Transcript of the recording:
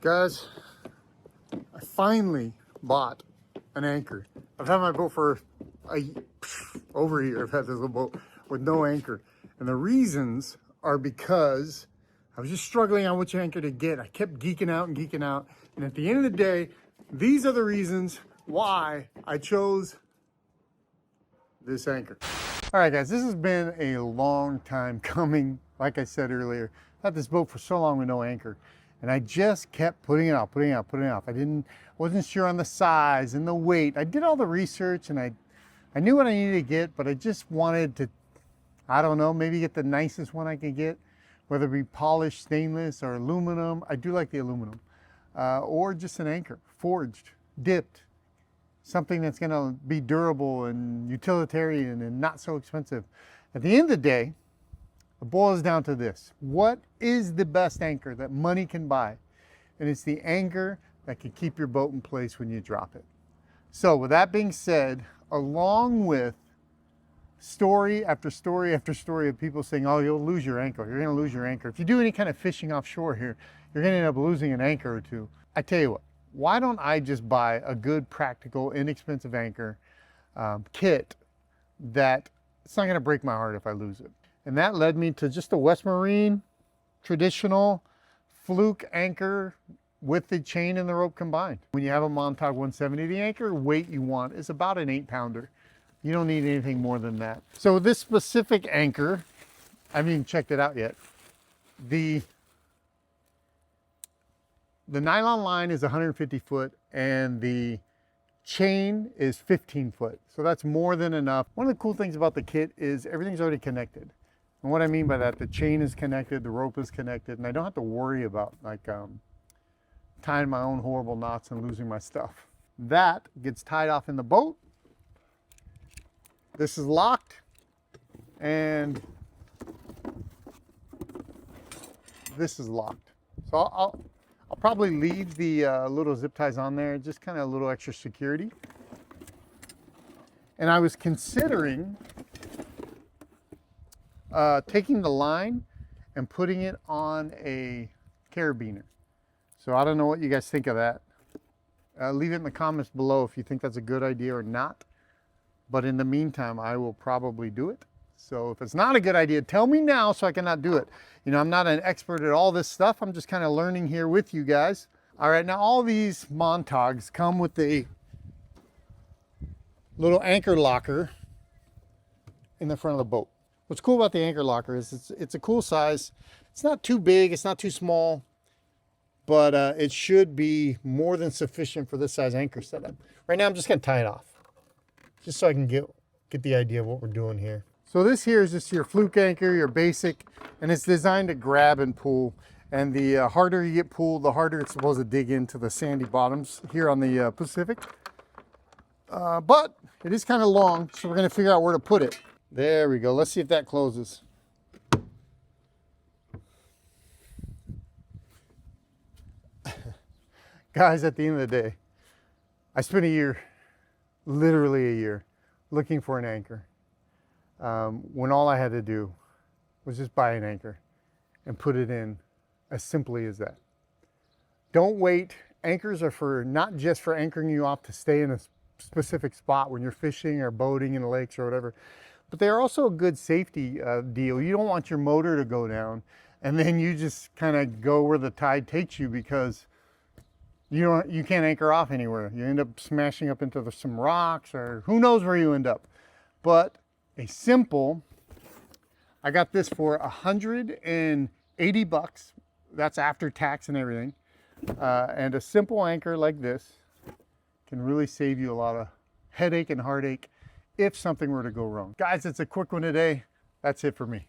Guys, I finally bought an anchor. I've had my boat for over a year. I've had this little boat with no anchor. And the reasons are because I was just struggling on which anchor to get. I kept geeking out and geeking out. And at the end of the day, these are the reasons why I chose this anchor. All right, guys, this has been a long time coming. Like I said earlier, I've had this boat for so long with no anchor. And I just kept putting it off. I wasn't sure on the size and the weight. I did all the research and I knew what I needed to get, but I just wanted to, I don't know, maybe get the nicest one I could get, whether it be polished stainless or aluminum. I do like the aluminum, or just an anchor, forged, dipped, something that's gonna be durable and utilitarian and not so expensive. At the end of the day, it boils down to this. What is the best anchor that money can buy? And it's the anchor that can keep your boat in place when you drop it. So with that being said, along with story after story after story of people saying, oh, you'll lose your anchor, you're gonna lose your anchor. If you do any kind of fishing offshore here, you're gonna end up losing an anchor or two. I tell you what, why don't I just buy a good, practical, inexpensive anchor kit that it's not gonna break my heart if I lose it. And that led me to just a West Marine traditional Fluke anchor with the chain and the rope combined. When you have a Montauk 170, the anchor weight you want is about an 8-pounder. You don't need anything more than that. So this specific anchor, I haven't even checked it out yet. The nylon line is 150 foot and the chain is 15 foot. So that's more than enough. One of the cool things about the kit is everything's already connected. And what I mean by that, the chain is connected, the rope is connected, and I don't have to worry about like tying my own horrible knots and losing my stuff. That gets tied off in the boat. This is locked, and this is locked. So I'll probably leave the little zip ties on there, just kind of a little extra security. And I was considering taking the line and putting it on a carabiner. So I don't know what you guys think of that. Leave it in the comments below if you think that's a good idea or not. But in the meantime, I will probably do it. So if it's not a good idea, tell me now so I cannot do it. You know, I'm not an expert at all this stuff. I'm just kind of learning here with you guys. All right, now all these Montauks come with a little anchor locker in the front of the boat. What's cool about the anchor locker is it's a cool size. It's not too big, it's not too small, but it should be more than sufficient for this size anchor setup. Right now I'm just gonna tie it off, just so I can get the idea of what we're doing here. So this here is just your Fluke anchor, your basic, and it's designed to grab and pull. And the harder you get pulled, the harder it's supposed to dig into the sandy bottoms here on the Pacific. But it is kind of long, so we're gonna figure out where to put it. There we go. Let's see if that closes. Guys, at the end of the day, I spent a year, literally a year, looking for an anchor. When all I had to do was just buy an anchor and put it in, as simply as that. Don't wait. Anchors are for not just for anchoring you off to stay in a specific spot when you're fishing or boating in the lakes or whatever, but they're also a good safety deal. You don't want your motor to go down and then you just kind of go where the tide takes you because you can't anchor off anywhere. You end up smashing up into some rocks or who knows where you end up. But a simple, I got this for $180. That's after tax and everything. And a simple anchor like this can really save you a lot of headache and heartache if something were to go wrong. Guys, it's a quick one today. That's it for me.